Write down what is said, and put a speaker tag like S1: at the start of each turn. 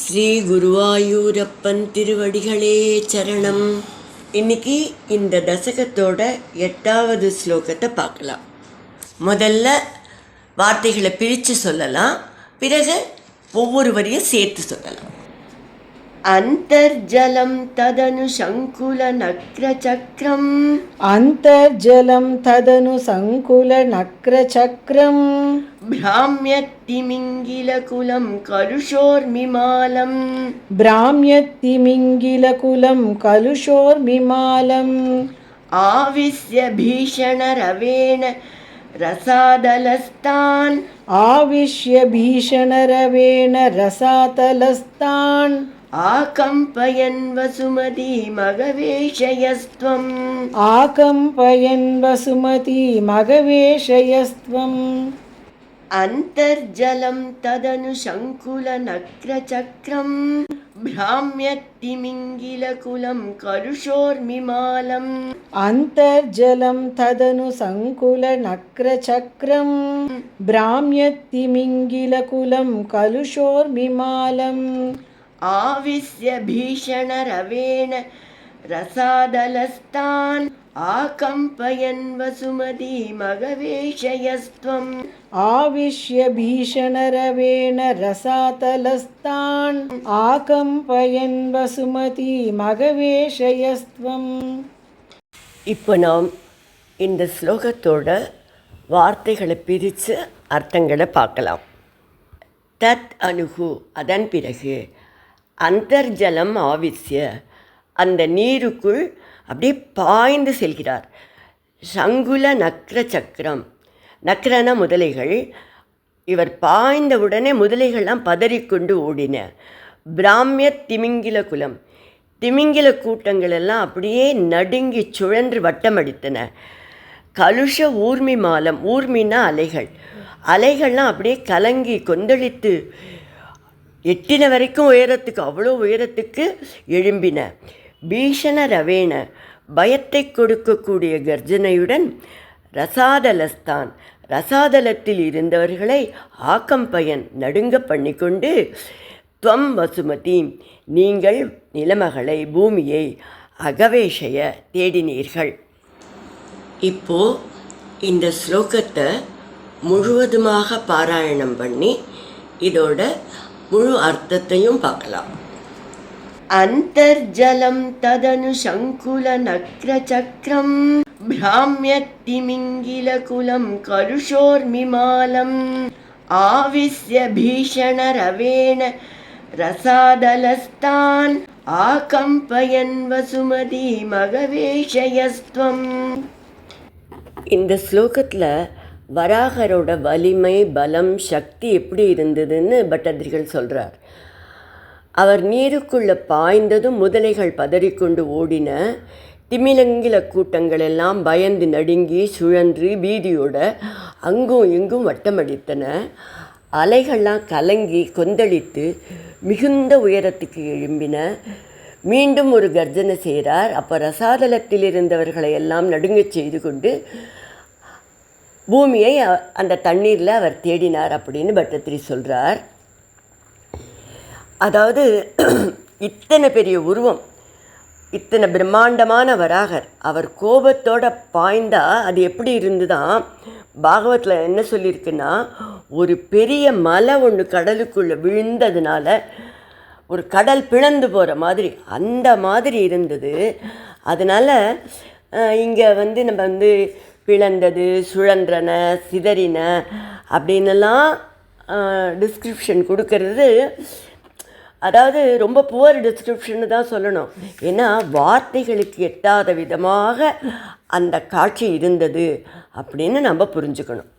S1: ஸ்ரீ குருவாயூரப்பன் திருவடிகளே சரணம். இன்னைக்கு இந்த தசகத்தோட 8வது ஸ்லோகத்தை பார்க்கலாம். முதல்ல வார்த்தைகளை பிரித்து சொல்லலாம், பிறகு ஒவ்வொரு வரியும் சேர்த்து சொல்லலாம். அந்தர்ஜலம் ததனு சங்குல நக்ரசக்ரம்.
S2: அந்தர்ஜலம் ததனு சங்குல நக்ரசக்ரம்.
S1: பிராம்யத்திமிங்கிலகுலம் கலுஷோர்மிமாலம்.
S2: பிராம்யத்திமிங்கிலகுலம் கலுஷோர்மிமாலம்.
S1: ஆவிஸ்ய பீஷணரவேண ரசாதலஸ்தான்.
S2: ஆவிஷ்ய பீஷணரவேண ரசாதலஸ்தான்.
S1: ஆகம்பயன் வசுமதி மகவேஷயஸ்த்வம்.
S2: ஆகம்பயன் வசுமதி மகவேஷயஸ்த்வம்.
S1: அந்தர்ஜலம் ததனு சங்குல நக்ரசக்ரம். பிராம்யத்திமிங்கிலகுலம் கலுஷோர்மிமாலம்.
S2: அந்தர்ஜலம் ததனு சங்குல நக்ரசக்ரம். பிராம்யத்திமிங்கிலகுலம் கலுஷோர்மிமாலம்.
S1: ஆவிஸ்ய பீஷணரவேண ரசாதலஸ்தான். ஆகம்பயன் வசுமதி மகவேஷயஸ்த்வம்.
S2: ஆவிஷ்ய பீஷணரவேண ரசாதலஸ்தான். ஆகம்பயன் வசுமதி மகவேஷயஸ்த்வம்.
S1: இப்போ நாம் இந்த ஸ்லோகத்தோட வார்த்தைகளை பிரித்து அர்த்தங்களை பார்க்கலாம். தத் அணுகு, அதன் பிறகு, அந்தர்ஜலம் ஆவிஸ்ய, அந்த நீருக்குள் அப்படியே பாய்ந்து செல்கிறார். சங்குல நக்ர சக்கரம், நக்ரன முதலைகள். இவர் பாய்ந்தவுடனே முதலைகள்லாம் பதறிக்கொண்டு ஓடின. பிராமிய திமிங்கில குலம், திமிங்கில கூட்டங்கள் எல்லாம் அப்படியே நடுங்கி சுழன்று வட்டமடித்தன. கலுஷ ஊர்மி மாலம், ஊர்மின்னா அலைகள், அலைகள்லாம் அப்படியே கலங்கி கொந்தளித்து எட்டின வரைக்கும் உயரத்துக்கு, அவ்வளோ உயரத்துக்கு எழும்பின. பீஷண ரவேண, பயத்தை கொடுக்கக்கூடிய கர்ஜனையுடன், ரசாதலஸ்தான், ரசாதலத்தில் இருந்தவர்களை ஆக்கம்பயன் நடுங்க பண்ணிக்கொண்டு, துவம் வசுமதி, நீங்கள் நிலமகளை, பூமியை, அகவேஷய தேடினீர்கள். இப்போ இந்த ஸ்லோகத்தை முழுவதுமாக பாராயணம் பண்ணி இதோட முழு அர்த்தத்தையும் பார்க்கலாம். அந்தர்ஜலம் ததனு சங்குல நக்ரசக்ரம். பிராம்யத்திமிங்கிலகுலம் கலுஷோர்மிமாலம். ஆவிஸ்ய பீஷணரவேண ரசாதலஸ்தான். ஆகம்பயன் வசுமதி மகவேஷயஸ்த்வம். இந்த ஸ்லோகத்தில் வராகரோட வலிமை, பலம், சக்தி எப்படி இருந்ததுன்னு பட்டதிரிகள் சொல்கிறார். அவர் நீருக்குள்ளே பாய்ந்ததும் முதலைகள் பதறிக்கொண்டு ஓடின. திமிலங்கில கூட்டங்கள் எல்லாம் பயந்து நடுங்கி சுழன்று பீதியோட அங்கும் இங்கும் வட்டமடித்தன. அலைகள்லாம் கலங்கி கொந்தளித்து மிகுந்த உயரத்துக்கு எழும்பின. மீண்டும் ஒரு கர்ஜனை செய்கிறார். அப்போ ரசாதலத்தில் இருந்தவர்களை எல்லாம் நடுங்கச் செய்து கொண்டு பூமியை அந்த தண்ணீரில் அவர் தேடினார் அப்படின்னு பட்டத்திரி சொல்கிறார். அதாவது இத்தனை பெரிய உருவம், இத்தனை பிரம்மாண்டமான வராகர், அவர் கோபத்தோட பாய்ந்தா அது எப்படி இருந்துதான் பாகவத்தில் என்ன சொல்லியிருக்குன்னா, ஒரு பெரிய மலை ஒன்று கடலுக்குள்ளே விழுந்ததுனால ஒரு கடல் பிளந்து போகிற மாதிரி அந்த மாதிரி இருந்தது. அதனால் இங்கே நம்ம பிளந்தது, சுழன்றன, சிதறின அப்படின்னெல்லாம் டிஸ்கிரிப்ஷன் கொடுக்கறது, அதாவது ரொம்ப புவர் டிஸ்கிரிப்ஷன்னு தான் சொல்லணும். ஏன்னா வார்த்தைகளுக்கு எட்டாத விதமாக அந்த காட்சி இருந்தது அப்படின்னு நம்ம புரிஞ்சுக்கணும்.